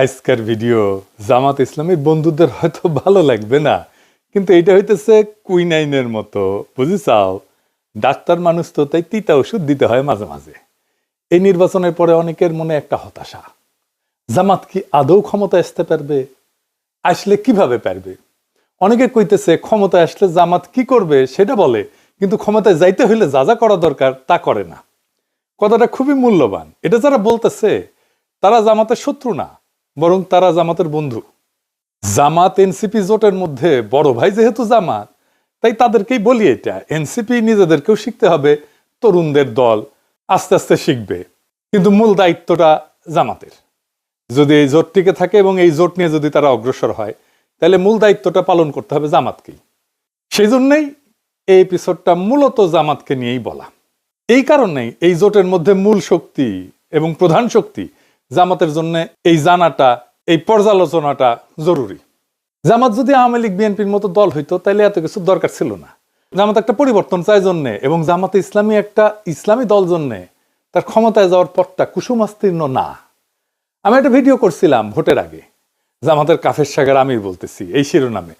আজকের ভিডিও জামাত ইসলামী বন্ধুদের হয়তো ভালো লাগবে না, কিন্তু এটা হইতেছে কুইনাইনের মতো, বুঝিছাও? ডাক্তার মানুষ তো, তাই তিতা ওষুধ দিতে হয় মাঝে মাঝে। এই নির্বাচনের পরে অনেকের মনে একটা হতাশা, জামাত কি আদৌ ক্ষমতা আসতে পারবে? আসলে কিভাবে পারবে? অনেকে কইতেছে ক্ষমতায় আসলে জামাত কি করবে সেটা বলে, কিন্তু ক্ষমতায় যাইতে হইলে যা যা করা দরকার তা করে না। কথাটা খুবই মূল্যবান। এটা যারা বলতেছে তারা জামাতের শত্রু না, বরং তারা জামাতের বন্ধু। জামাত এনসিপি জোটের মধ্যে বড় ভাই যেহেতু জামাত, তাই তাদেরকেই বলি এটা, এনসিপি নিজেদেরকেও শিখতে হবে, তরুণদের দল আস্তে আস্তে শিখবে, কিন্তু মূল দায়িত্বটা জামাতের। যদি এই জোট টিকে থাকে এবং এই জোট নিয়ে যদি তারা অগ্রসর হয়, তাহলে মূল দায়িত্বটা পালন করতে হবে জামাতকেই। সেই জন্যই এই এপিসোডটা মূলত জামাতকে নিয়েই বলা। এই কারণেই এই জোটের মধ্যে মূল শক্তি এবং প্রধান শক্তি জামাতের জন্য এই জানাটা, এই পর্যালোচনাটা জরুরি। জামাত যদি আওয়ামী লীগ বিএনপির মতো দল হইতো তাহলে এত কিছু দরকার ছিল না। জামাত একটা পরিবর্তন চায় জন্যে, এবং জামাতে ইসলামী একটা ইসলামী দল জন্যে তার ক্ষমতায় যাওয়ার পথটা কুসুমাস্তীর্ণ না। আমি একটা ভিডিও করছিলাম ভোটের আগে, জামাতের কাফের সাগর আমির বলতেছি এই শিরোনামে,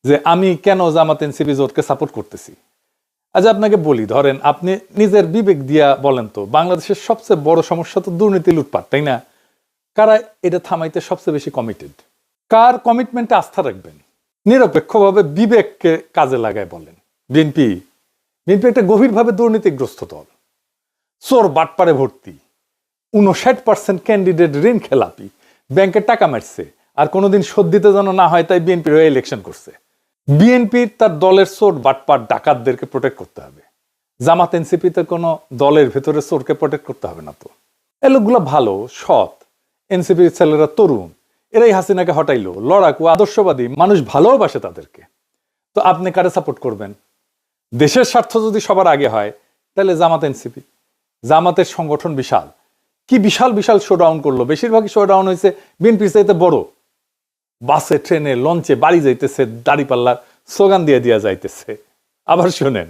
যে আমি কেন জামাত এনসিপি জোটকে সাপোর্ট করতেছি। আজ আপনাকে বলি, ধরেন আপনি নিজের বিবেক দিয়া বলেন তো, বাংলাদেশের সবচেয়ে বড় সমস্যা তো দুর্নীতি, লুটপাট, তাই না? কারা এটা থামাইতে সবচেয়ে বেশি কমিটেড? কার কমিটমেন্টে আস্থা রাখবেন? নিরপেক্ষভাবে বিবেককে কাজে লাগায় বলেন। বিএনপি একটা গভীরভাবে দুর্নীতিগ্রস্ত দল, চোর বাটপারে ভর্তি, 59% ক্যান্ডিডেট ঋণ খেলাপি, ব্যাংকে টাকা মারছে, আর কোনোদিন শোধ দিতে যেন না হয় তাই বিএনপির হয়ে ইলেকশন করছে। বিএনপির তার দলের চোর বাটপার ডাকাতদেরকে প্রোটেক্ট করতে হবে। জামাত এনসিপিতে কোনো দলের ভেতরে চোরকে প্রোটেক্ট করতে হবে না তো। এই লোকগুলো ভালো, সৎ, এনসিপির ছেলেরা তরুণ, এরাই হাসিনাকে হটাইলো, লড়াকু, আদর্শবাদী মানুষ, ভালোবাসে তাদেরকে। তো আপনি কারে সাপোর্ট করবেন? দেশের স্বার্থ যদি সবার আগে হয় তাহলে জামাত এনসিপি। জামাতের সংগঠন বিশাল, কি বিশাল বিশাল শোডাউন করলো, বেশিরভাগই শোডাউন হয়েছে বিএনপির চাইতে বড়। বাসে, ট্রেনে, লঞ্চে বাড়ি যাইতেছে, দাড়িপাল্লার স্লোগান দিয়ে দিয়া যাইতেছে। আবার শোনেন,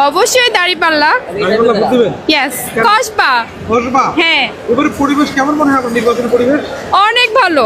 অবশ্যই দাঁড়িপাল্লা। ইয়েস, কসবা। হ্যাঁ, এবারে পরিবেশ কেমন মনে হয়? নির্বাচনের পরিবেশ অনেক ভালো।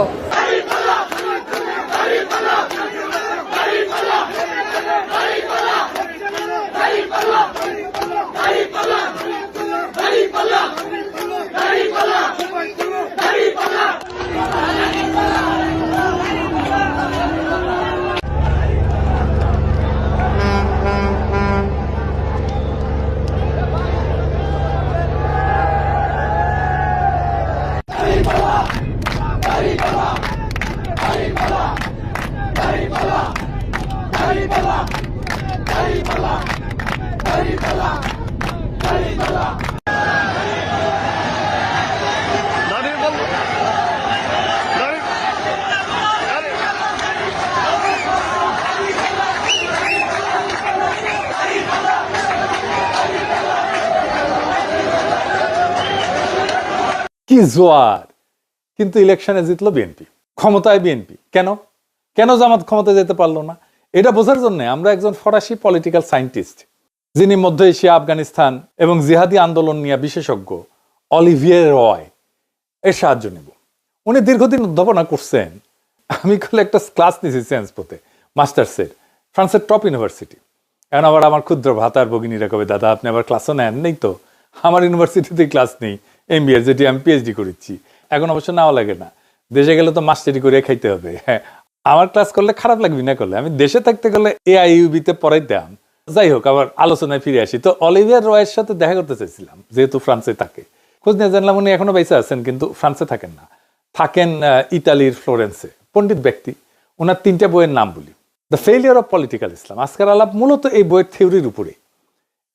কি জোয়ার! কিন্তু ইলেকশনে জিতলো বিএনপি, ক্ষমতায় বিএনপি। কেন কেন জামাত ক্ষমতায় যেতে পারলো না? এটা বোঝার জন্য আমরা একজন ফরাসি পলিটিক্যাল সায়েন্টিস্ট, যিনি মধ্য এশিয়া, আফগানিস্তান এবং জিহাদি আন্দোলন নিয়ে বিশেষজ্ঞ, অলিভিয়ে রয়, এর সাহায্য নেব। উনি দীর্ঘদিন অধ্যাপনা করছেন। আমি একটা ক্লাস নিয়েছি সায়েন্স পথে, মাস্টার্সের, ফ্রান্সের টপ ইউনিভার্সিটি। এখন আবার আমার ক্ষুদ্র ভাতার ভগিনীরা কবে, দাদা আপনি আবার ক্লাসও নেন? নেই তো, আমার ইউনিভার্সিটিতে ক্লাস নেই, MBA, যেটি আমি PhD করেছি। এখন অবশ্য নাও লাগে না, দেশে গেলে তো মাস্টারি করে খাইতে হবে। হ্যাঁ, আমার ক্লাস করলে খারাপ লাগবে না করলে, আমি দেশে থাকতে গেলে AIUB-তে পড়াইতাম। যাই হোক, আবার আলোচনায় ফিরে আসি। তো অলিভিয়ার রয়ের সাথে দেখা করতে চাইছিলাম, যেহেতু ফ্রান্সে থাকে। খোঁজ নিয়ে জানলাম উনি এখনো বেঁচে আছেন, কিন্তু ফ্রান্সে থাকেন না, থাকেন ইতালির ফ্লোরেন্সে। পণ্ডিত ব্যক্তি। ওনার 3টা বইয়ের নাম বলি। দ্য ফেইলিয়ার অফ পলিটিক্যাল ইসলাম। আজকের আলাপ মূলত এই বইয়ের থিওরির উপরে।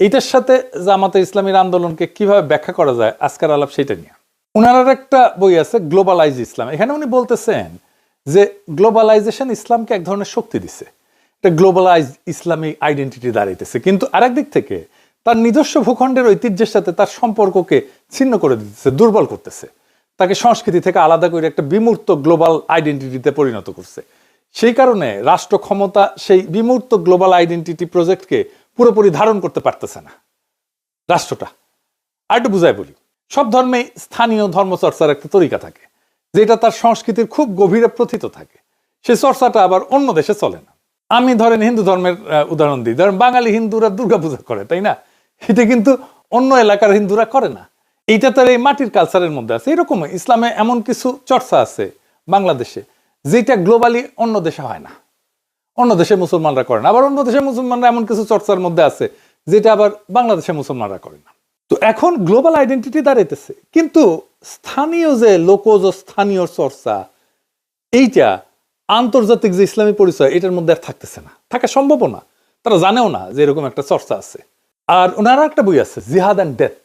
এইটার সাথে জামাতে ইসলামীর আন্দোলনকে কিভাবে ব্যাখ্যা করা যায়, আজকের আলাপ সেটা নিয়ে। ওনার একটা বই আছে, গ্লোবালাইজ ইসলাম। এখানে উনি বলতেছেন যে গ্লোবালাইজেশন ইসলামকে এক ধরনের শক্তি দিছে, একটা গ্লোবালাইজ ইসলামিক আইডেন্টিটি দাঁড়াইতেছে, কিন্তু আরেক দিক থেকে তার নিজস্ব ভূখণ্ডের ঐতিহ্যের সাথে তার সম্পর্ককে ছিন্ন করে দিতেছে, দুর্বল করতেছে। তাকে সংস্কৃতি থেকে আলাদা করে একটা বিমূর্ত গ্লোবাল আইডেন্টিটিতে পরিণত করছে। সেই কারণে রাষ্ট্র ক্ষমতা সেই বিমূর্ত গ্লোবাল আইডেন্টিটি প্রজেক্টকে পুরোপুরি ধারণ করতে পারতেছে না রাষ্ট্রটা। আর একটু বুঝাই বলি, সব ধর্মে স্থানীয় ধর্মচর্চার একটা তরিকা থাকে, যেটা তার সংস্কৃতির খুব গভীরে প্রথিত থাকে। সেই চর্চাটা আবার অন্য দেশে চলে না। আমি ধরেন হিন্দু ধর্মের উদাহরণ দিই, ধরেন বাঙালি হিন্দুরা দুর্গাপূজা করে, তাই না? এটা কিন্তু অন্য এলাকার হিন্দুরা করে না। এইটা তার এই মাটির কালচারের মধ্যে আছে। এরকম ইসলামে এমন কিছু চর্চা আছে বাংলাদেশে যেটা গ্লোবালি অন্য দেশে হয় না, অন্য দেশে মুসলমানরা করে না। আবার অন্য দেশের মুসলমানরা এমন কিছু চর্চার মধ্যে আছে যেটা আবার বাংলাদেশে মুসলমানরা করে না। তো এখন গ্লোবাল আইডেন্টিটি দাঁড়াইতেছে, কিন্তু স্থানীয় যে লোকজ স্থানীয় চর্চা, এইটা আন্তর্জাতিক যে ইসলামী পরিচয়, এটার মধ্যে আর থাকতেছে না, থাকা সম্ভব না। তারা জানেও না যে এরকম একটা চর্চা আছে। আর ওনারা একটা বই আছে, জিহাদ অ্যান্ড ডেথ।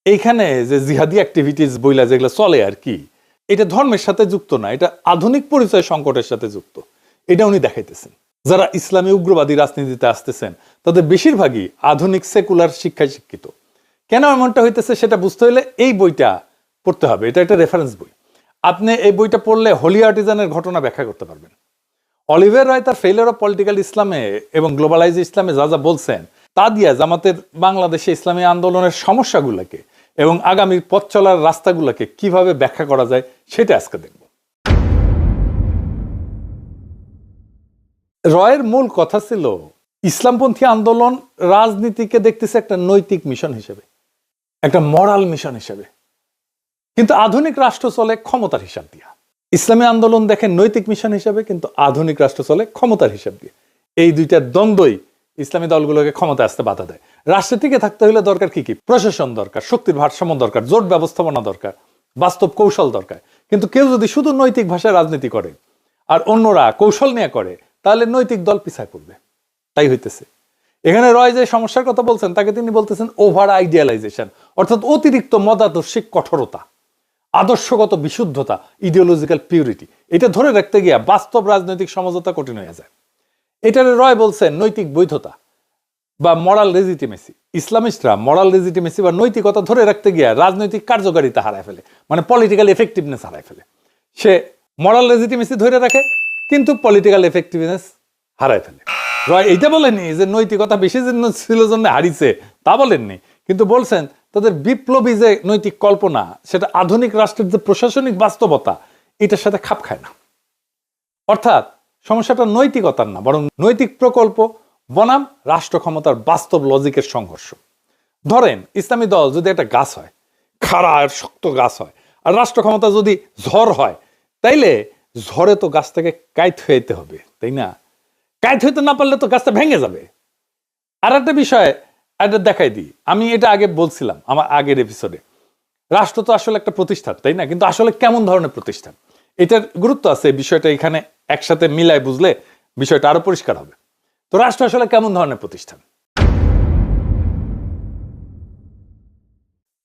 এইখানে যে জিহাদি অ্যাক্টিভিটিস বইলা যেগুলো চলে আর কি, এটা ধর্মের সাথে যুক্ত না, এটা আধুনিক পরিচয় সংকটের সাথে যুক্ত। এটা উনি দেখাইতেছেন। যারা ইসলামী উগ্রবাদী রাজনীতিতে আসতেছেন তাদের বেশিরভাগই আধুনিক সেকুলার শিক্ষায় শিক্ষিত। কেন এমনটা হইতেছে সেটা বুঝতে হলে এই বইটা পড়তে হবে। এটা একটা রেফারেন্স বই। আপনি এই বইটা পড়লে হোলি আর্টিজানের ঘটনা ব্যাখ্যা করতে পারবেন। অলিভার রয় তার ফেইলিওর অফ পলিটিক্যাল ইসলামে এবং গ্লোবালাইজ ইসলামে যা যা বলছেন তা দিয়ে জামাতের বাংলাদেশে ইসলামী আন্দোলনের সমস্যাগুলোকে এবং আগামীর পথ চলার রাস্তাগুলোকে কিভাবে ব্যাখ্যা করা যায় সেটা আজকে দেখব। রয়ের মূল কথা ছিল ইসলামপন্থী আন্দোলন রাজনীতিকে দেখতেছে একটা নৈতিক মিশন হিসেবে, একটা মরাল মিশন হিসেবে। কিন্তু আধুনিক রাষ্ট্র চলে ক্ষমতার হিসাব দিয়া। ইসলামী আন্দোলন দেখেন নৈতিক মিশন হিসেবে, কিন্তু আধুনিক রাষ্ট্র চলে ক্ষমতার হিসাব দিয়ে। এই দুইটার দ্বন্দ্বই ইসলামী দলগুলোকে ক্ষমতা আসতে বাধা দেয়। রাষ্ট্রের টিকে থাকতে হলে দরকার কি কি? প্রশাসন দরকার, শক্তির ভারসাম্য দরকার, জোট ব্যবস্থাপনা দরকার, বাস্তব কৌশল দরকার। কিন্তু কেউ যদি শুধু নৈতিক ভাষায় রাজনীতি করে আর অন্যরা কৌশল নিয়ে করে, তাহলে নৈতিক দল পিছায় পড়বে। তাই হইতেছে। এখানে রয় যে সমস্যার কথা বলছেন তাকে তিনি বলতেছেন ওভার আইডিয়ালাইজেশন, অর্থাৎ অতিরিক্ত মতাদর্শিক কঠোরতা, আদর্শগত বিশুদ্ধতা, ইডিওলজিক্যাল পিউরিটি। এটা ধরে রাখতে গিয়া বাস্তব রাজনৈতিক সমঝোতা কঠিন হয়ে যায়। এটারে রয় বলছেন নৈতিক বৈধতা বা মরাল লেজিটিমেসি। ইসলামিস্টরা মরাল লেজিটিমেসি বা নৈতিকতা ধরে রাখতে গিয়া রাজনৈতিক কার্যকারিতা হারায় ফেলে, মানে পলিটিক্যাল এফেক্টিভনেস হারায় ফেলে। সে মরাল লেজিটিমেসি ধরে রাখে কিন্তু পলিটিক্যাল এফেক্টিভনেস হারায় ফেলে। রয় এইটা বলেননি যে নৈতিকতা বেশি ছিল জন্য হারিয়েছে, তা বলেননি, কিন্তু বলছেন তাদের বিপ্লবী যে নৈতিক কল্পনা সেটা আধুনিক রাষ্ট্রের যে প্রশাসনিক বাস্তবতা এটার সাথে খাপ খায় না। অর্থাৎ সমস্যাটা নৈতিকতার না, বরং নৈতিক প্রকল্প বনাম রাষ্ট্র ক্ষমতার বাস্তব লজিকের সংঘর্ষ। ধরেন ইসলামী দল যদি একটা গাছ হয়, খাড়া আর শক্ত গাছ হয়, আর রাষ্ট্র ক্ষমতা যদি ঝড় হয়, তাইলে ঝড়ে তো গাছ থেকে কাইট হইতে হবে, তাই না? কাইট হইতে না পারলে তো গাছটা ভেঙে যাবে। আর একটা বিষয় এটা দেখাই দিই, আমি এটা আগে বলছিলাম আমার আগের এপিসোডে, রাষ্ট্র তো আসলে একটা প্রতিষ্ঠান, তাই না? কিন্তু আসলে কেমন ধরনের প্রতিষ্ঠান, এটার গুরুত্ব আছে। এই বিষয়টা এখানে একসাথে মিলায় বুঝলে বিষয়টা আরো পরিষ্কার হবে। তো রাষ্ট্র আসলে কেমন ধরনের প্রতিষ্ঠান?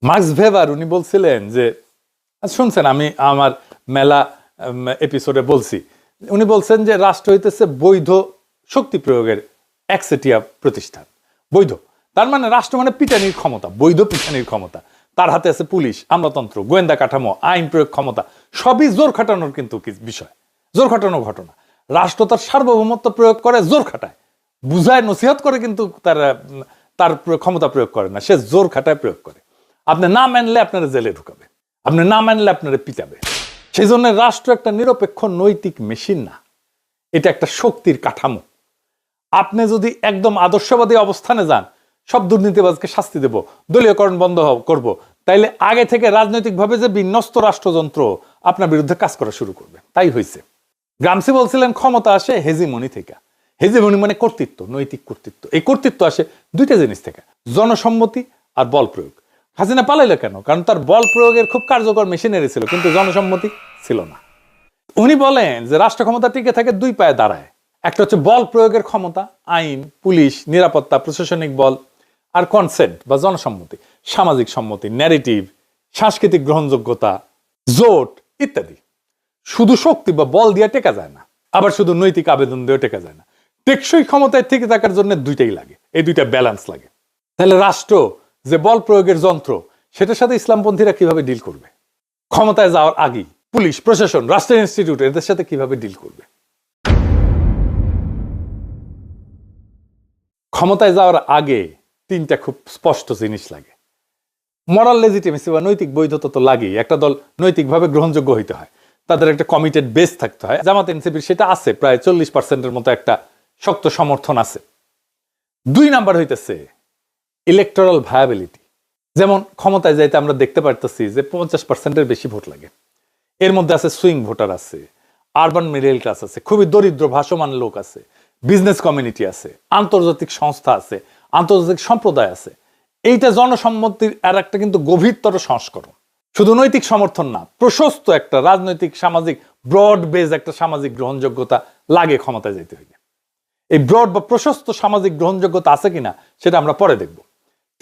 মার্কস ভেবার উনি বলছিলেন যে, শুনছেন আমি আমার মেলা এপিসোডে বলছি, উনি বলছেন যে রাষ্ট্র হইতেছে বৈধ শক্তি প্রয়োগের একচেটিয়া প্রতিষ্ঠান। বৈধ তার মানে রাষ্ট্র মানে পিটানির ক্ষমতা, বৈধ পিটানির ক্ষমতা। তার হাতে আছে পুলিশ, আমলাতন্ত্র, গোয়েন্দা কাঠামো, আইন প্রয়োগ ক্ষমতা, সবই জোর খাটানোর কিন্তু বিষয়, জোর খাটানোর ঘটনা। রাষ্ট্র তার সার্বভৌমত্ব প্রয়োগ করে, জোর খাটায়, বুঝায়, নসিহত করে, কিন্তু তার ক্ষমতা প্রয়োগ করে না, সে জোর খাটায় প্রয়োগ করে। আপনি না মানলে আপনারা জেলে ঢুকাবে, আপনি না মানলে আপনারা পিটাবে। সেই জন্য রাষ্ট্র একটা নিরপেক্ষ নৈতিক মেশিন না, এটা একটা শক্তির কাঠামো। আপনি যদি একদম আদর্শবাদী অবস্থানে যান, সব দুর্নীতিবাজকে শাস্তি দেব, দলীয়করণ বন্ধ করব, তাইলে আগে থেকে রাজনৈতিকভাবে যে বিন্যস্ত রাষ্ট্রযন্ত্র আপনার বিরুদ্ধে কাজ করা শুরু করবে। তাই হয়েছে। গ্রামসি বলছিলেন ক্ষমতা আসে হেজিমনি থেকে। হেজিমনি মানে কর্তৃত্ব, নৈতিক কর্তৃত্ব। এই কর্তৃত্ব আসে দুইটা জিনিস থেকে, জনসম্মতি আর বল প্রয়োগ। হাসিনা পালাইলো কেন? কারণ তার বল প্রয়োগের খুব কার্যকর মেশিনারি ছিল, কিন্তু জনসম্মতি ছিল না। উনি বলেন যে রাষ্ট্র ক্ষমতা টিকে থাকে দুই পায়ে দাঁড়ায়। একটা হচ্ছে বল প্রয়োগের ক্ষমতা, আইন, পুলিশ, নিরাপত্তা, প্রশাসনিক বল, আর কনসেন্ট বা জনসম্মতি, সামাজিক সম্মতি, ন্যারেটিভ, সাংস্কৃতিক গ্রহণযোগ্যতা, জোট ইত্যাদি। শুধু শক্তি বা বল দিয়ে টেকা যায় না, আবার শুধু নৈতিক আবেদন দিয়ে টেকা যায় না। টেকসই ক্ষমতায় থেকে থাকার জন্য দুইটাই লাগে, এই দুইটা ব্যালেন্স লাগে। তাহলে রাষ্ট্র যে বল প্রয়োগের যন্ত্র, সেটার সাথে ইসলামপন্থীরা কিভাবে ডিল করবে? ক্ষমতায় যাওয়ার আগেই পুলিশ, প্রশাসন, রাষ্ট্রের ইনস্টিটিউট এদের সাথে কিভাবে ডিল করবে? ক্ষমতায় যাওয়ার আগে তিনটা খুব স্পষ্ট জিনিস লাগে। মরাল লেজিটিমেসি বা নৈতিক বৈধতা তো লাগেই। একটা দল নৈতিকভাবে গ্রহণযোগ্য হইতে হয়, তাদের একটা কমিটেড বেস থাকতে হয়। জামাত এনসিপির সেটা আছে, প্রায় 40% মতো একটা শক্ত সমর্থন আছে। 2 নাম্বার হইতেছে ইলেকটোরাল ভায়াবিলিটি। যেমন ক্ষমতায় যাইতে আমরা দেখতে পারতেছি যে 50%-এর বেশি ভোট লাগে। এর মধ্যে আছে সুইং ভোটার আছে, আরবান মিডল ক্লাস আছে, খুবই দরিদ্র ভাসমান লোক আছে, বিজনেস কমিউনিটি আছে, আন্তর্জাতিক সংস্থা আছে, আন্তর্জাতিক সম্প্রদায় আছে। এইটা জনসম্মতির আর একটা কিন্তু গভীরতর সংস্করণ। শুধু নৈতিক সমর্থন না, প্রশস্ত একটা রাজনৈতিক সামাজিক ব্রড বেজ একটা সামাজিক গ্রহণযোগ্যতা লাগে ক্ষমতায় যেতে হইলে। এই ব্রড বা প্রশস্ত সামাজিক গ্রহণযোগ্যতা আছে কিনা সেটা আমরা পরে দেখব।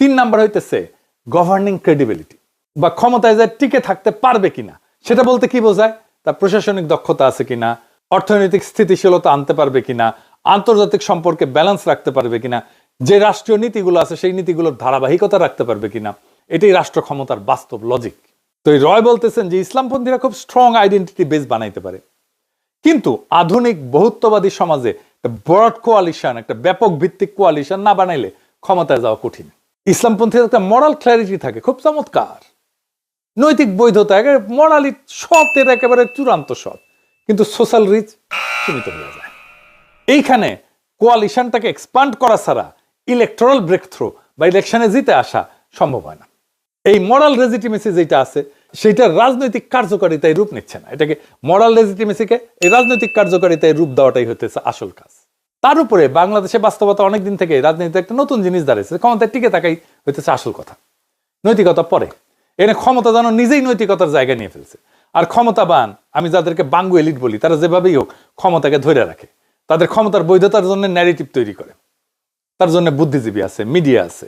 3 নাম্বার হইতেছে গভর্নিং ক্রেডিবিলিটি, বা ক্ষমতায় যায় টিকে থাকতে পারবে কিনা। সেটা বলতে কি বোঝায়? তার প্রশাসনিক দক্ষতা আছে কিনা, অর্থনৈতিক স্থিতিশীলতা আনতে পারবে কিনা, আন্তর্জাতিক সম্পর্কে ব্যালেন্স রাখতে পারবে কিনা, যে রাষ্ট্রীয় নীতিগুলো আছে সেই নীতিগুলোর ধারাবাহিকতা রাখতে পারবে কিনা। এটাই রাষ্ট্র ক্ষমতার বাস্তব লজিক। তো এই রয় বলতেছেন যে ইসলামপন্থীরা খুব স্ট্রং আইডেন্টিটি বেস বানাইতে পারে, কিন্তু আধুনিক বহুত্ববাদী সমাজে একটা ব্রড কোয়ালিশন, একটা ব্যাপক ভিত্তিক কোয়ালিশন না বানাইলে ক্ষমতায় যাওয়া কঠিন। ইসলামপন্থীর একটা মরাল ক্ল্যারিটি থাকে, খুব চমৎকার। নৈতিক বৈধতা মরালি সতের একেবারে চূড়ান্ত সৎ, কিন্তু সোশ্যাল রিচ সীমিত হয়ে যায়। এইখানে কোয়ালিশনটাকে এক্সপান্ড করা ছাড়া ইলেকটোরাল ব্রেক থ্রু বা ইলেকশনে জিতে আসা সম্ভব হয় না। এই মরাল লেজিটিমেসি যেটা আছে সেটা রাজনৈতিক কার্যকারিতায় রূপ নিচ্ছে না। এটাকে মরাল লেজিটিমেসিকে এই রাজনৈতিক কার্যকারিতায় রূপ দেওয়াটাই হতেছে আসল কাজ। তার উপরে বাংলাদেশে বাস্তবতা অনেকদিন থেকে রাজনীতিতে একটা নতুন জিনিস দাঁড়িয়েছে, ক্ষমতায় টিকে থাকাই হইতেছে আসল কথা, নৈতিকতা পরে। এনে ক্ষমতা যেন নিজেই নৈতিকতার জায়গা নিয়ে ফেলছে। আর ক্ষমতাবান, আমি যাদেরকে বাঙ্গু এলিট বলি, তারা যেভাবেই হোক ক্ষমতাকে ধরে রাখে, তাদের ক্ষমতার বৈধতার জন্য ন্যারেটিভ তৈরি করে। তার জন্য বুদ্ধিজীবী আছে, মিডিয়া আছে।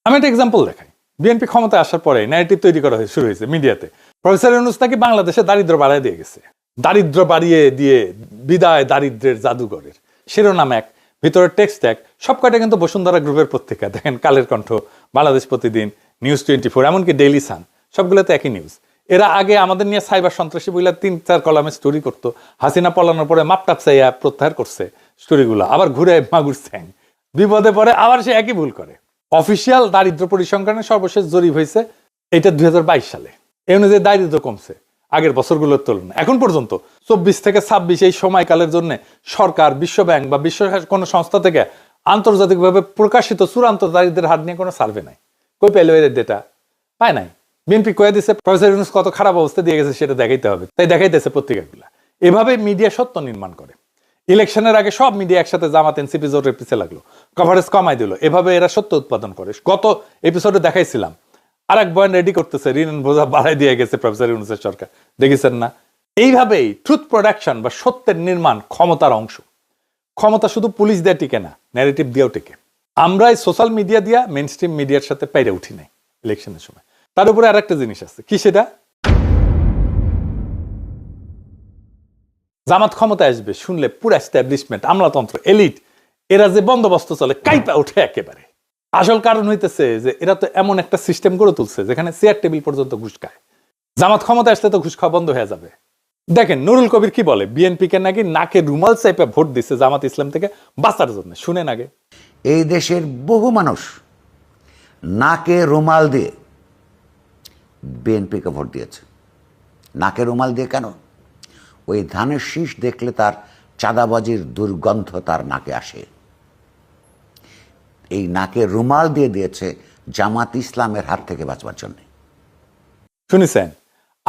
আমি একটা এক্সাম্পল দেখাই। বিএনপি ক্ষমতায় আসার পরে ন্যারেটিভ তৈরি করা শুরু হয়েছে মিডিয়াতে। প্রফেসর ইউনূস নাকি বাংলাদেশে দারিদ্র বাড়ায় দিয়ে গেছে, দারিদ্র বাড়িয়ে দিয়ে বিদায় দারিদ্রের জাদুঘরের শিরোনাম এক, ভিতরে টেক্সট এক। সব কয়টা কিন্তু বসুন্ধরা গ্রুপের পত্রিকা। দেখেন কালের কণ্ঠ, বাংলাদেশ প্রতিদিন, নিউজ 24, এমনকি ডেইলি সান, সবগুলোতে একই নিউজ। এরা আগে আমাদের নিয়ে সাইবার সন্ত্রাসী বইলা 3-4 কলামে স্টোরি করতো। হাসিনা পলানোর পরে মাপটাপ চাইয়া প্রত্যাহার করছে স্টোরিগুলো, আবার ঘুরে মাগুর স্যাং, বিপদে পড়ে আবার সে একই ভুল করে। অফিসিয়াল দারিদ্র পরিসংখ্যানের সর্বশেষ জরিপ হয়েছে এটা 2022 সালে। এই অনুযায়ী দারিদ্র কমছে আগের বছরগুলোর তুলনায়। এখন পর্যন্ত 24 থেকে 26 এই সময়কালের জন্য সরকার, বিশ্বব্যাংক বা বিশ্ব কোনো সংস্থা থেকে আন্তর্জাতিকভাবে প্রকাশিত চূড়ান্ত দারিদ্রের হার নিয়ে কোনো সার্ভে নাই। কই পেল এর ডেটা? পায় নাই। বিএনপি কয়ে দিচ্ছে প্রফেসর ইউনূস কত খারাপ অবস্থা দিয়ে গেছে সেটা দেখাইতে হবে, তাই দেখাইতেছে পত্রিকাগুলা। এভাবে মিডিয়া সত্য নির্মাণ করে। ইলেকশনের আগে সব মিডিয়া একসাথে জামাত এনসিপি জোটের পিছে লাগলো, কভারেজ কমাই দিল। এভাবে এরা সত্য উৎপাদন করে। গত এপিসোডে দেখাইছিলাম আর এক বয়ান রেডি করতেছে, ঋণ বোঝা বাড়াই দিয়ে গেছে প্রফেসর ইউনূসের সরকার, দেখেছেন না? এইভাবেই ট্রুথ প্রোডাকশন বা সত্যের নির্মাণ ক্ষমতার অংশ। ক্ষমতা শুধু পুলিশ দিয়ে টিকে না, ন্যারেটিভ দিয়েও টিকে। আমরা এই সোশ্যাল মিডিয়া দিয়া মেইন স্ট্রিম মিডিয়ার সাথে পেরে উঠি নাই ইলেকশনের সময়। তার উপরে আর একটা জিনিস আছে, কি সেটা? জামাত ক্ষমতায় আসবে শুনলে পুরো এস্টাবলিশমেন্ট, আমলাতন্ত্র, এলিট, এরা যে বন্দোবস্ত চলে কাইপা ওঠে একেবারে। আসল কারণ হইতেছে যে এরা তো এমন একটা সিস্টেম গড়ে তুলছে যেখানে চেয়ার টেবিল পর্যন্ত ঘুষ খায়। জামাত ক্ষমতা আসলে তো ঘুষ খাওয়া বন্ধ হয়ে যাবে। দেখেন নুরুল কবির কি বলে, বিএনপি কে নাকি নাকে রুমাল চাইপে ভোট দিচ্ছে জামাত ইসলাম থেকে বাঁচার জন্য। শুনেন আগে। এই দেশের বহু মানুষ নাকে রুমাল দিয়ে বিএনপিকে ভোট দিয়েছে। নাকে রুমাল দিয়ে কেন? ওই ধানের শীষ দেখলে তার চাঁদাবাজির দুর্গন্ধ তার নাকে আসে। এই নাকে রুমাল দিয়ে দিয়েছে জামাত ইসলামের হাত থেকে বাঁচবার জন্য। শুনেছেন?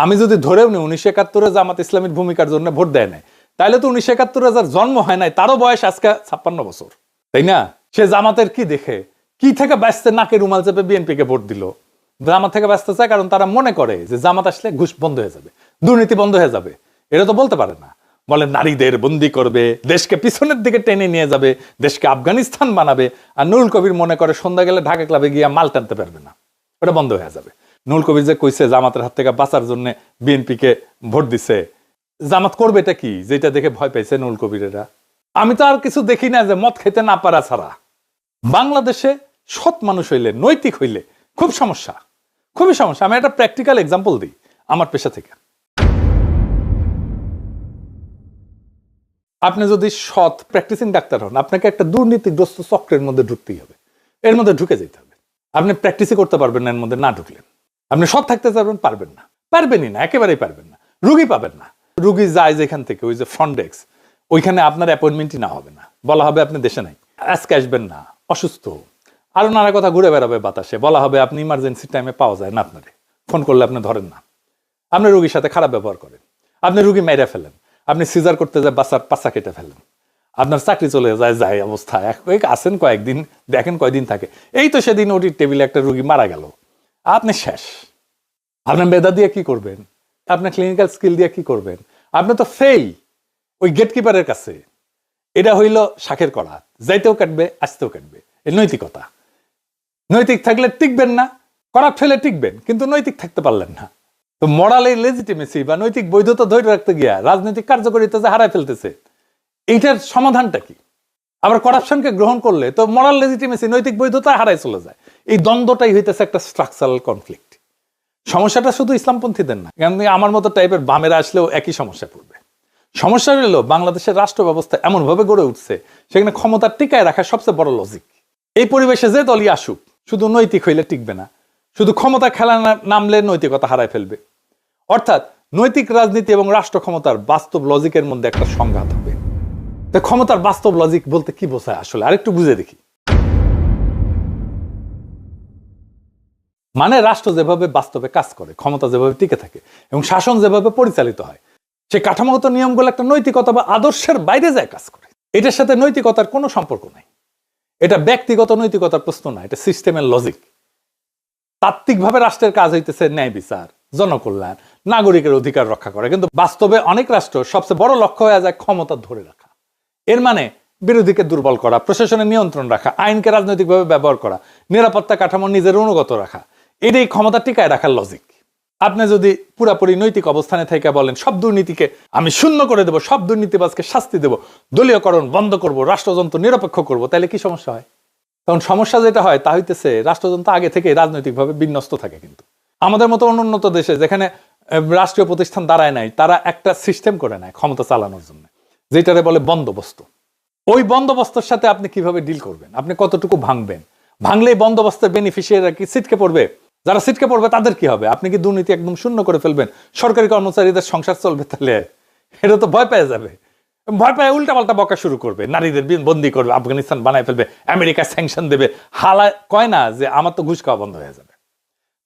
আমি যদি ধরেও নি 1971 জামাত ইসলামের ভূমিকার জন্য ভোট দেয় নাই, তাহলে তো 1971 যার জন্ম হয় নাই তারও বয়স আজকে 56 বছর, তাই না? সে জামাতের কি দেখে, কি থেকে ব্যস্ত নাকে রুমাল চেপে বিএনপিকে ভোট দিল? জামাত থেকে ব্যস্ত চায় কারণ তারা মনে করে যে জামাত আসলে ঘুষ বন্ধ হয়ে যাবে, দুর্নীতি বন্ধ হয়ে যাবে। এটা তো বলতে পারে না। বলে নারীদের বন্দি করবে, দেশকে পিছনের দিকে টেনে নিয়ে যাবে, দেশকে আফগানিস্তান বানাবে। আর নুরুল কবির মনে করে সন্ধ্যা গেলে ঢাকা ক্লাবে গিয়ে মাল টানতে পারবে না, ওটা বন্ধ হয়ে যাবে। নুরুল কবির যে কইছে জামাতের হাত থেকে বাঁচার জন্য বিএনপিকে ভোট দিছে, জামাত করবে এটা কি যেটা দেখে ভয় পাইছে নুরুল কবিরেরা? আমি তো আর কিছু দেখি না যে মদ খেতে না পারা ছাড়া। বাংলাদেশে সৎ মানুষ হইলে, নৈতিক হইলে খুব সমস্যা, খুবই সমস্যা। আমি একটা প্র্যাকটিক্যাল এক্সাম্পল দিই। আমার পেশা থেকে। আপনি যদি সৎ প্র্যাকটিসিং ডাক্তার হন, আপনাকে একটা দুর্নীতিগ্রস্ত চক্রের মধ্যে ঢুকতেই হবে, এর মধ্যে ঢুকে যেতে হবে। আপনি প্র্যাকটিসই করতে পারবেন না এর মধ্যে না ঢুকলেন। আপনি সৎ থাকতে চাইবেন, পারবেন না, পারবেনই না, একেবারেই পারবেন না। রুগী পাবেন না, রুগী যায় যেখান থেকে, ওই যে ফ্রন্ট ডেস্ক, ওইখানে আপনার অ্যাপয়েন্টমেন্টই না হবে না, বলা হবে আপনি দেশে নাই, আজকে আসবেন না, অসুস্থ, আরো নানা কথা ঘুরে বেড়াবে বাতাসে, বলা হবে আপনি ইমার্জেন্সি টাইমে পাওয়া যায় না, আপনারে ফোন করলে আপনি ধরেন না, আপনি রুগীর সাথে খারাপ ব্যবহার করেন, আপনি রুগী মেরে ফেলেন, আপনি সিজার করতে যায় বাচ্চার পাছা কেটে ফেলেন, আপনার চাকরি চলে যায় অবস্থা। আসেন কয়েকদিন, দেখেন কয়দিন থাকে। এই তো সেদিন ওটির টেবিলে একটা রুগী মারা গেল, আপনি শেষ। আপনার মেধা দিয়ে কি করবেন? আপনার ক্লিনিক্যাল স্কিল দিয়ে কি করবেন? আপনি তো ফেল ওই গেটকিপারের কাছে। এটা হইল শাখের করাত, যাইতেও কাটবে, আসতেও কাটবে। এই নৈতিকতা। নৈতিক থাকলে টিকবেন না, করাত ফেলে টিকবেন, কিন্তু নৈতিক থাকতে পারলেন না। তো মরালের লেজিটিমেসি বা নৈতিক বৈধতা ধরে রাখতে গিয়া রাজনৈতিক কার্যকারিতা যে হারায় ফেলতেছে, এইটার সমাধানটা কি? আবার কারাপশনকে গ্রহণ করলে তো মরাল লেজিটিমেসি, নৈতিক বৈধতা হারায় চলে যায়। এই দ্বন্দ্বটাই হইতেছে একটা স্ট্রাকচারাল কনফ্লিক্ট। সমস্যাটা শুধু ইসলামপন্থীদের না, কারণ আমার মতো টাইপের বামেরা আসলেও একই সমস্যা পড়বে। সমস্যা হলো বাংলাদেশের রাষ্ট্র ব্যবস্থা এমনভাবে গড়ে উঠছে, সেখানে ক্ষমতা টিকায় রাখা সবচেয়ে বড় লজিক। এই পরিবেশে যে দলই আসুক, শুধু নৈতিক হইলে টিকবে না, শুধু ক্ষমতা খেলা নামলে নৈতিকতা হারায় ফেলবে। অর্থাৎ নৈতিক রাজনীতি এবং রাষ্ট্র ক্ষমতার বাস্তব লজিকের মধ্যে একটা সংঘাত হবে। তো ক্ষমতার বাস্তব লজিক বলতে কি বোঝায় আসলে, আরেকটু বুঝে দেখি। মানে রাষ্ট্র যেভাবে বাস্তবে কাজ করে, ক্ষমতা যেভাবে টিকে থাকে এবং শাসন যেভাবে পরিচালিত হয়, সে কাঠামোগত নিয়মগুলো একটা নৈতিকতা বা আদর্শের বাইরে যায় কাজ করে। এটার সাথে নৈতিকতার কোনো সম্পর্ক নাই। এটা ব্যক্তিগত নৈতিকতার প্রশ্ন না, এটা সিস্টেমের লজিক। তাত্ত্বিকভাবে রাষ্ট্রের কাজ হইতেছে ন্যায় বিচার, জনকল্যাণ, নাগরিকের অধিকার রক্ষা করা, কিন্তু বাস্তবে অনেক রাষ্ট্র সবচেয়ে বড় লক্ষ্য হয়ে যায় ক্ষমতা ধরে রাখা। এর মানে বিরোধীকে দুর্বল করা, প্রশাসনের নিয়ন্ত্রণ রাখা, আইনকে রাজনৈতিকভাবে ব্যবহার করা, নিরাপত্তা কাঠামো নিজের অনুগত রাখা, এটাই ক্ষমতা টিকায় রাখার লজিক। আপনি যদি পুরাপুরি নৈতিক অবস্থানে থেকে বলেন সব দুর্নীতিকে আমি শূন্য করে দেব, সব দুর্নীতিবাজকে শাস্তি দেব, দলীয়করণ বন্ধ করব, রাষ্ট্রযন্ত্র নিরপেক্ষ করব, তাহলে কি সমস্যা হয়? কারণ সমস্যা যেটা হয় তা হইতেছে রাষ্ট্রযন্ত্র আগে থেকে রাজনৈতিকভাবে বিন্যস্ত থাকে। কিন্তু আমাদের মতো অনুন্নত দেশে যেখানে রাষ্ট্রীয় প্রতিষ্ঠান দাঁড়ায় নাই, তারা একটা সিস্টেম করে নেয় ক্ষমতা চালানোর জন্য, যেটারে বলে বন্দোবস্ত। ওই বন্দোবস্তের সাথে আপনি কিভাবে ডিল করবেন, আপনি কতটুকু ভাঙবেন? ভাঙলেই বন্দোবস্তের বেনিফিশিয়ারিরা কি ছিটকে পড়বে? যারা ছিটকে পড়বে তাদের কি হবে? আপনি কি দুর্নীতি একদম শূন্য করে ফেলবেন? সরকারি কর্মচারীদের সংসার চলবে? তাহলে এটা তো ভয় পেয়ে যাবে, ভয় পেয়ে উল্টাপাল্টা বকা শুরু করবে, নারীদের বন্দি করবে, আফগানিস্তান বানায় ফেলবে, আমেরিকা স্যাংশন দেবে। হালা কয় না যে আমার তো ঘুষ খাওয়া বন্ধ হয়ে যাবে।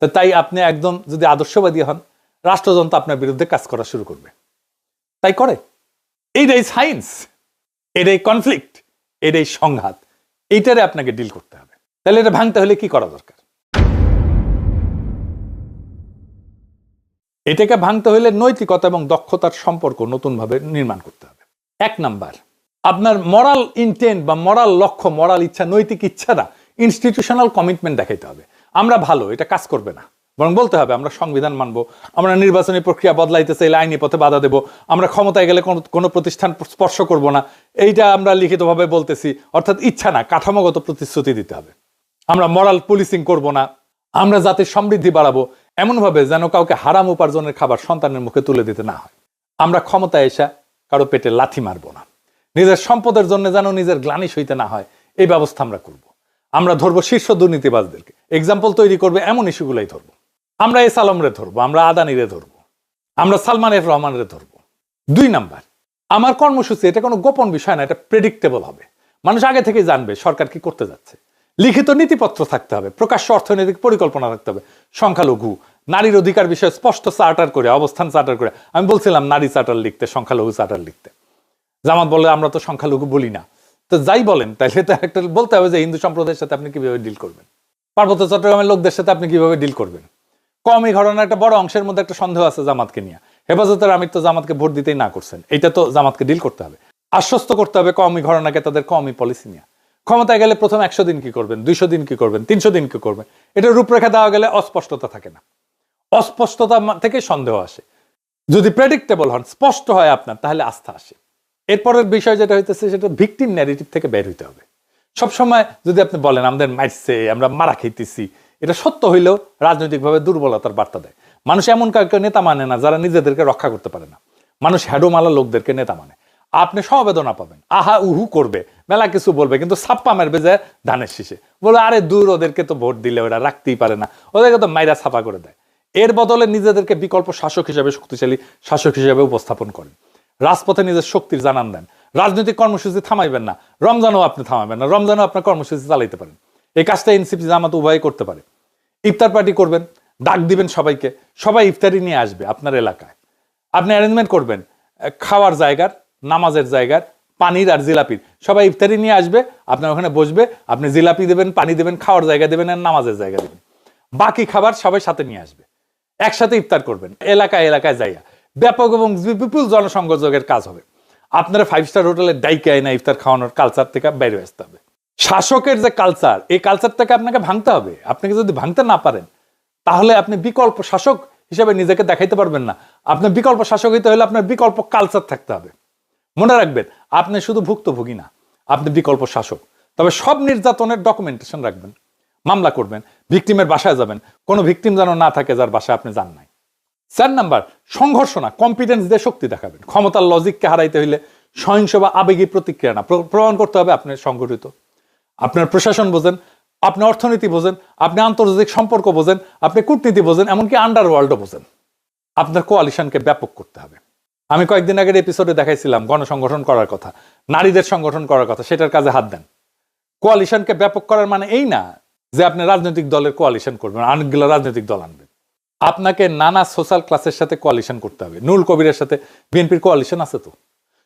তো তাই আপনি একদম যদি আদর্শবাদী হন, রাষ্ট্রযন্ত্র আপনার বিরুদ্ধে কাজ করা শুরু করবে। তাই করে। এইটাই সায়েন্স, এটাই কনফ্লিক্ট, এটাই সংঘাত, এইটারে আপনাকে ডিল করতে হবে। তাহলে এটা ভাঙতে হলে কি করা দরকার? এটাকে ভাঙতে হলে নৈতিকতা এবং দক্ষতার সম্পর্ক নতুনভাবে নির্মাণ করতে হবে। 1 নাম্বার, আপনার মরাল ইন্টেন্ট বা মরাল লক্ষ্য, মরাল ইচ্ছা, নৈতিক ইচ্ছাটা ইনস্টিটিউশনাল কমিটমেন্ট দেখাইতে হবে। আমরা ভালো, এটা কাজ করবে না, বরং বলতে হবে আমরা সংবিধান মানব, আমরা নির্বাচনী প্রক্রিয়া বদলাইতে চাইলে আইনি পথে বাধা দেব, আমরা ক্ষমতায় গেলে কোনো প্রতিষ্ঠান স্পর্শ করব না, এইটা আমরা লিখিতভাবে বলতেছি। অর্থাৎ ইচ্ছা না, কাঠামোগত প্রতিশ্রুতি দিতে হবে। আমরা মরাল পুলিশিং করব না, আমরা জাতির সমৃদ্ধি বাড়াবো এমনভাবে যেন কাউকে হারাম উপার্জনের খাবার সন্তানের মুখে তুলে দিতে না হয়। আমরা ক্ষমতায় এসে কারো পেটে লাথি মারবো না, নিজের সম্পদের জন্য যেন নিজের গ্লানি সইতে না হয়, এই ব্যবস্থা আমরা করব। আমরা ধরবো শীর্ষ দুর্নীতিবাজদেরকে, এক্সাম্পল তৈরি করবে এমন ইস্যুগুলাই ধরবো। আমরা এস আলমরে ধরবো, আমরা আদানিরে ধরবো, আমরা সালমান এফ রহমানরে ধরবো। 2 নাম্বার, আমার কর্মসূচি এটা কোনো গোপন বিষয় না, এটা প্রেডিক্টেবল হবে। মানুষ আগে থেকে জানবে সরকার কি করতে যাচ্ছে। লিখিত নীতিপত্র থাকতে হবে, প্রকাশ্য অর্থনৈতিক পরিকল্পনা রাখতে হবে। সংখ্যালঘু, নারীর অধিকার বিষয়ে স্পষ্ট চার্টার করে, অবস্থান চার্টার করে। আমি বলছিলাম নারী চার্টার লিখতে, সংখ্যালঘু চার্টার লিখতে। জামাত বলে আমরা তো সংখ্যালঘু বলি না। তো যাই বলেন, তাইলে তো একটা বলতে হবে যে হিন্দু সম্প্রদায়ের সাথে আপনি কিভাবে ডিল করবেন, পার্বত্য চট্টগ্রামের লোকদের সাথে আপনি কিভাবে ডিল করবেন। কমই ঘটনার একটা বড় অংশের মধ্যে একটা সন্দেহ আছে জামাতকে নিয়ে। হেফাজতের আমির তো জামাতকে ভোট দিতেই না করছেন, এটা তো জামাতকে ডিল করতে হবে, আশ্বস্ত করতে হবে কমই ঘটনাকে তাদের কমই পলিসি নিয়ে। ক্ষমতায় গেলে প্রথম 100 দিন কি করবেন, 200 দিন কি করবেন, 300 দিন কি করবেন, এটা রূপরেখা দেওয়া গেলে অস্পষ্টতা থাকে না, অস্পষ্টতা থেকে সন্দেহ আসে। যদি প্রেডিক্টেবল হন, স্পষ্ট হয় আপনার, তাহলে আস্থা আসে। এরপরের বিষয় যেটা হইতেছে সেটা ভিকটিম ন্যারেটিভ থেকে বের হইতে হবে। সবসময় যদি আপনি বলেন আমাদের মারছে, আমরা মারা খাইতেছি, এটা সত্য হইলেও রাজনৈতিকভাবে দুর্বলতার বার্তা দেয়। মানুষ এমন কাউকে নেতা মানে না যারা নিজেদেরকে রক্ষা করতে পারে না। মানুষ হ্যাডোমালা লোকদেরকে নেতা মানে। আপনি সমবেদনা পাবেন, আহা উহু করবে, মেলা কিছু বলবে, কিন্তু ছাপ্পা মারবে যে ধানের শীষে, বলে আরে দূর, ওদেরকে তো ভোট দিলে ওরা রাখতেই পারে না, ওদেরকে তো মাইরা ছাপা করে দেয়। এর বদলে নিজেদেরকে বিকল্প শাসক হিসেবে, শক্তিশালী শাসক হিসেবে উপস্থাপন করেন, রাজপথে নিজের শক্তির জানান দেন। রাজনৈতিক কর্মসূচি থামাইবেন না, রমজানও আপনি থামাবেন না, রমজানও আপনার কর্মসূচি চালাইতে পারেন। এই কাজটা এনসিপি জামাত উভয় করতে পারে। ইফতার পার্টি করবেন, ডাক দিবেন সবাইকে, সবাই ইফতারি নিয়ে আসবে আপনার এলাকায়। আপনি অ্যারেঞ্জমেন্ট করবেন খাওয়ার জায়গার, নামাজের জায়গার, পানির আর জিলাপির, সবাই ইফতারি নিয়ে আসবে, আপনার ওখানে বসবে, আপনি জিলাপি দেবেন, পানি দেবেন, খাওয়ার জায়গা দেবেন আর নামাজের জায়গা দেবেন। বাকি খাবার সবাই সাথে নিয়ে আসবে, একসাথে ইফতার করবেন এলাকায় এলাকায় যাইয়া। ব্যাপক এবং বিপুল জনসংযোগের কাজ হবে। আপনারা 5 স্টার হোটেলে ডাইকে আইনা ইফতার খাওয়ানোর কালচার থেকে বাইরে আসতে হবে। শাসকের যে কালচার, এই কালচারটাকে আপনাকে ভাঙতে হবে। আপনাকে যদি ভাঙতে না পারেন, তাহলে আপনি বিকল্প শাসক হিসেবে নিজেকে দেখাইতে পারবেন না। আপনার বিকল্প শাসক হইতে হলে আপনার বিকল্প কালচার থাকতে হবে। মনে রাখবেন, আপনি শুধু ভুক্তভোগী না, আপনি বিকল্প শাসক। তবে সব নির্যাতনের ডকুমেন্টেশন রাখবেন, মামলা করবেন, ভিকটিমের বাসায় যাবেন, কোনো ভিকটিম যেন না থাকে যার বাসায় আপনি যান নাই। 4 নাম্বার, সংঘর্ষ না, কম্পিটেন্স দিয়ে শক্তি দেখাবেন। ক্ষমতার লজিককে হারাইতে হইলে সহিংস বা আবেগী প্রতিক্রিয়া না, প্রমাণ করতে হবে আপনি সংগঠিত। আপনার প্রশাসন বোঝেন, আপনি অর্থনীতি বোঝেন, আপনি আন্তর্জাতিক সম্পর্ক বোঝেন, আপনি কূটনীতি বোঝেন, এমনকি আন্ডারওয়ার্ল্ডও বোঝেন। আপনার কোয়ালিশনকে ব্যাপক করতে হবে। আমি কয়েকদিন আগের এপিসোডে দেখাইছিলাম গণসংগঠন করার কথা, নারীদের সংগঠন করার কথা, সেটার কাজে হাত দেন। কোয়ালিশনকে ব্যাপক করার মানে এই না যে আপনি রাজনৈতিক দলের কোয়ালিশন করবেন, অনেকগুলো রাজনৈতিক দল আনবেন। আপনাকে নানা সোশ্যাল ক্লাসের সাথে কোয়ালিশন করতে হবে। নুরুল কবিরের সাথে বিএনপির কোয়ালিশন আছে তো,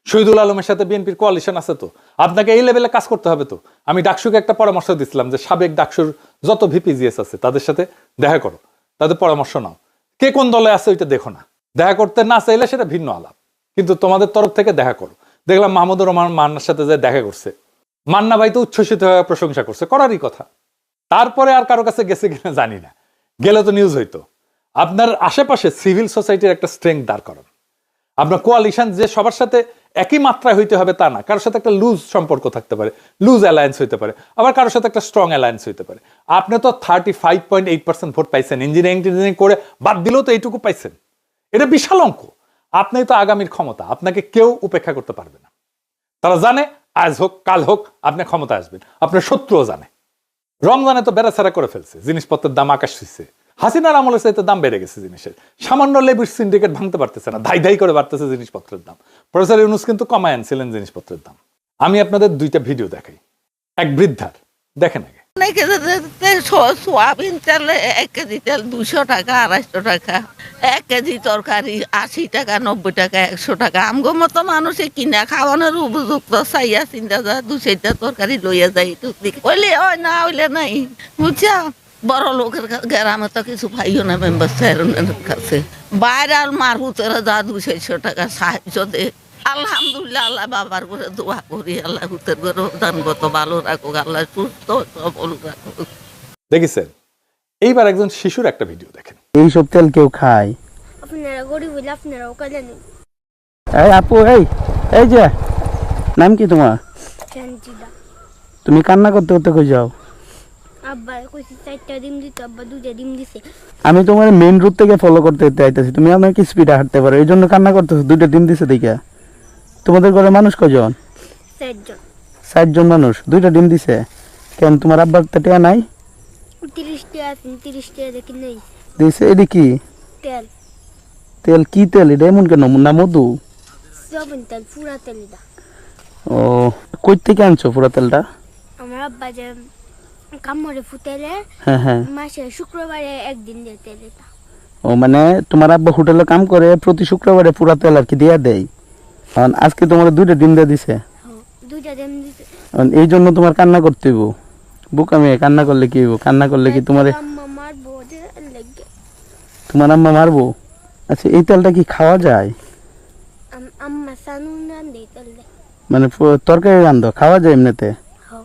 শহীদুল আলমের সাথে বিএনপির কোয়ালিশন আছে তো। আপনাকে এই লেভেলে কাজ করতে হবে তো। আমি ডাকসুকে একটা পরামর্শ দিচ্ছিলাম যে সাবেক ডাকসুর যত ভিপিজিএস আছে তাদের সাথে দেখা করো, তাদের পরামর্শ নাও। কে কোন দলে আছে ওইটা দেখো না, দেখা করতে না চাইলে সেটা ভিন্ন আলাপ, কিন্তু তোমাদের তরফ থেকে দেখা করো। দেখলাম মাহমুদুর রহমান মান্নার সাথে যে দেখা করছে, মান্না ভাই তো উচ্ছ্বসিত হয়ে প্রশংসা করছে, করারই কথা। তারপরে আর কারো কাছে গেছে কিনা জানি না, গেলে তো নিউজ হইতো। আপনার আশেপাশে সিভিল সোসাইটির একটা স্ট্রেংথ দাঁড় করান। আপনার কোয়ালিশন যে সবার সাথে একই মাত্রায় হইতে হবে তা না, কারোর সাথে একটা লুজ সম্পর্ক থাকতে পারে, লুজ অ্যালায়েন্স হইতে পারে, আবার কারোর সাথে একটা স্ট্রং অ্যালায়েন্স হইতে পারে। আপনি তো 35.8% ভোট পাইছেন, ইঞ্জিনিয়ারিং করে বাদ দিলেও তো এইটুকু পাইছেন, এটা বিশাল অঙ্ক। আপনি তো আগামীর ক্ষমতা, আপনাকে কেউ উপেক্ষা করতে পারবে না। তারা জানে আজ হোক কাল হোক আপনি ক্ষমতা আসবেন, আপনার শত্রুও জানে। রমজানে তো বেড়াছাড়া করে ফেলছে, জিনিসপত্রের দাম আকাশ ছুঁইছে। হাসিনার আমলের চাইতে দাম বেড়ে গেছে জিনিসের, সামান্য লেবুর সিন্ডিকেট ভাঙতে পারতেছে না, ধাই ধাই করে বাড়তেছে জিনিসপত্রের দাম। প্রফেসর ইউনূস কিন্তু কমায় আনছিলেন জিনিসপত্রের দাম। আমি আপনাদের 2টা ভিডিও দেখাই, এক বৃদ্ধার, দেখেন আগে। সোয়াবিন তেল 1 কেজি তেল 200 টাকা, 250 টাকা। 1 কেজি তরকারি 80 টাকা, 90 টাকা, 100 টাকা। আমগো মতো মানুষে কিনা খাওয়ানোর উপযুক্ত চাইয়া চিন্তা যা 2-4টা তরকারি লইয়া যাই, হইলে হয় না হইলে নাই, বুঝছা। বড় লোকের গ্রামে তো কিছু পাইও না মেম্বার চেয়ারম্যানের কাছে। বাইরে আর মারহুতেরা যা 200-400 টাকা সাহায্য দে। আলহামদুলিল্লাহ, আল্লাহ বাবার করে দোয়া করি, আল্লাহ হুতের করে দানগত ভালো রাখুক, আল্লাহ সুস্থ সবল রাখুক। দেখেছেন? এইবার একজন শিশুর একটা ভিডিও দেখেন। এইসব তেল কেউ খায়? আপনারা গরিব হইলে আপনারাও কালেন। এই আপু, এই যে নাম কি তোমার? চাঞ্চিদা। তুমি কান্না করতে করতে কই যাও? আব্বা কইছি 4টা ডিম দিতে, আব্বা 2টা ডিম দিছে। আমি তোমার মেইন রুট থেকে ফলো করতে আইতাছি, তুমি আমাকে স্পিডে হাঁটতে পারো, এই জন্য কান্না করতেছো। 2টা ডিম দিছে দেখা। তোমাদের ঘরে মানুষ কয়জন? 4 জন। 60 জন মানুষ, 2টা ডিম দিছে। কেন তোমার আব্বার তো টাকা নাই? 30 টাকা আছে, 30 টাকা দেখি নেই। দিছে। এটা কি তেল? তেল? কি তেল এটা? এমন কেন? না মধু? সয়াবিন তেল, পুরা তেল এটা। ও, কই থেকে আনছো পুরা তেলটা? আমার আব্বা যে কামড়ে ফুটাইলে হ্যাঁ মাসে শুক্রবারে একদিন দেয় তেল এটা। ও, মানে তোমার আব্বা হোটেলে কাম করে, প্রতি শুক্রবারে পুরা তেল আর কি দিয়া দেয়। আজকে তোমার 2টা ডিম দিয়ে দিছে। 2টা ডিম দিছে। এই জন্য তোমার কান্না করতে হইব। বুকা মেয়ে, কান্না করলে কি হইব? কান্না করলে কি তোমার আম্মা মারবো যে লাগে। তোমার আম্মা মারবো? আচ্ছা, এই তেলটা কি খাওয়া যায়? আম্মা সানুন রান দেই তেল। মানে তরকারি রান্ধো, খাওয়া যায় এমনিতে? হ্যাঁ।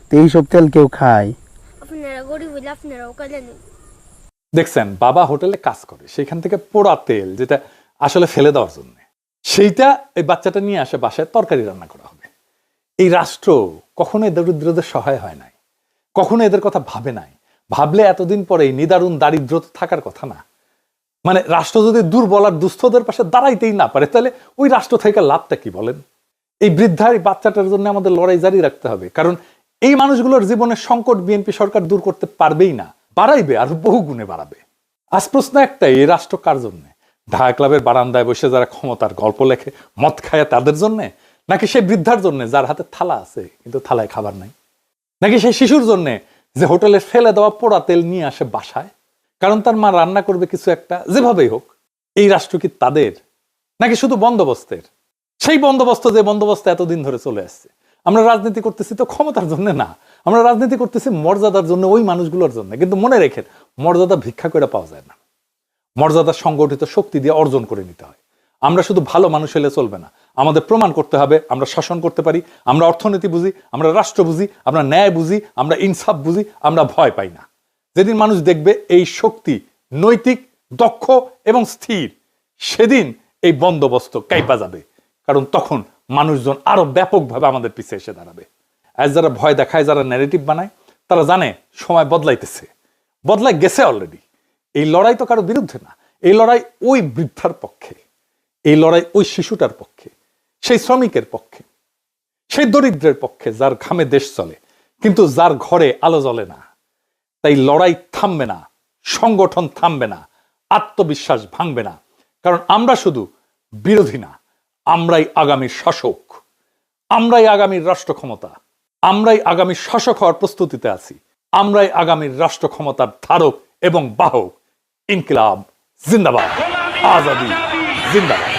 তো এইসব তেল কেউ খায়? আপনারা গরিব হইলে আপনারাও কালেন। দেখছেন, বাবা হোটেলে কাজ করে, সেখান থেকে পোড়া তেল যেটা আসলে ফেলে দেওয়ার জন্য, সেইটা এই বাচ্চাটা নিয়ে আসে বাসায়, তরকারি রান্না করা হবে। এই রাষ্ট্র কখনো দরিদ্রদের সহায় হয় নাই, কখনো এদের কথা ভাবে নাই। ভাবলে এতদিন পরে এই নিদারুণ দারিদ্র থাকার কথা না। মানে রাষ্ট্র যদি দুর্বল আর দুস্থদের পাশে দাঁড়াইতেই না পারে, তাহলে ওই রাষ্ট্র থেকে লাভটা কি বলেন? এই বৃদ্ধা এই বাচ্চাটার জন্য আমাদের লড়াই জারি রাখতে হবে, কারণ এই মানুষগুলোর জীবনের সংকট বিএনপি সরকার দূর করতে পারবেই না, বাড়াইবে আর বহু গুণে বাড়াবে। আজ প্রশ্ন একটাই, এই রাষ্ট্র কার জন্য? ঢাকা ক্লাবের বারান্দায় বসে যারা ক্ষমতার গল্প লেখে মদ খায় তাদের জন্য, নাকি সেই বৃদ্ধার জন্য যার হাতে থালা আছে কিন্তু থালায় খাবার নাই, নাকি সেই শিশুর জন্য যে হোটেলে ফেলে দেওয়া পোড়া তেল নিয়ে আসে বাসায় কারণ তার মা রান্না করবে কিছু একটা? যেভাবেই হোক, এই রাষ্ট্র কি তাদের, নাকি শুধু বন্দোবস্তের? সেই বন্দোবস্ত যে বন্দোবস্ত এতদিন ধরে চলে আসছে। আমরা রাজনীতি করতেছি তো ক্ষমতার জন্য না, আমরা রাজনীতি করতেছি মর্যাদার জন্য, ওই মানুষগুলোর জন্য। কিন্তু মনে রেখেন, মর্যাদা ভিক্ষা করে পাওয়া যায় না, মর্যাদা সংগঠিত শক্তি দিয়ে অর্জন করে নিতে হয়। আমরা শুধু ভালো মানুষ হলে চলবে না, আমাদের প্রমাণ করতে হবে আমরা শাসন করতে পারি, আমরা অর্থনীতি বুঝি, আমরা রাষ্ট্র বুঝি, আমরা ন্যায় বুঝি, আমরা ইনসাফ বুঝি, আমরা ভয় পাই না। যেদিন মানুষ দেখবে এই শক্তি নৈতিক, দক্ষ এবং স্থির, সেদিন এই বন্দোবস্ত কাইপা যাবে, কারণ তখন মানুষজন আরো ব্যাপকভাবে আমাদের পিছিয়ে এসে দাঁড়াবে। আজ যারা ভয় দেখায়, যারা ন্যারেটিভ বানায়, তারা জানে সময় বদলাইতেছে, বদলাই গেছে অলরেডি। এই লড়াই তো কারো বিরুদ্ধে না, এই লড়াই ওই বৃদ্ধার পক্ষে, এই লড়াই ওই শিশুটার পক্ষে, সেই শ্রমিকের পক্ষে, সেই দরিদ্রের পক্ষে যার ঘামে দেশ চলে কিন্তু যার ঘরে আলো জ্বলে না। তাই লড়াই থামবে না, সংগঠন থামবে না, আত্মবিশ্বাস ভাঙবে না, কারণ আমরা শুধু বিরোধী না, আমরাই আগামীর শাসক, আমরাই আগামীর রাষ্ট্র ক্ষমতা, আমরাই আগামীর শাসক হওয়ার প্রস্তুতিতে আছি, আমরাই আগামীর রাষ্ট্র ক্ষমতার ধারক এবং বাহক। ইনকিলাব জিন্দাবাদ, আজাদি জিন্দাবাদ।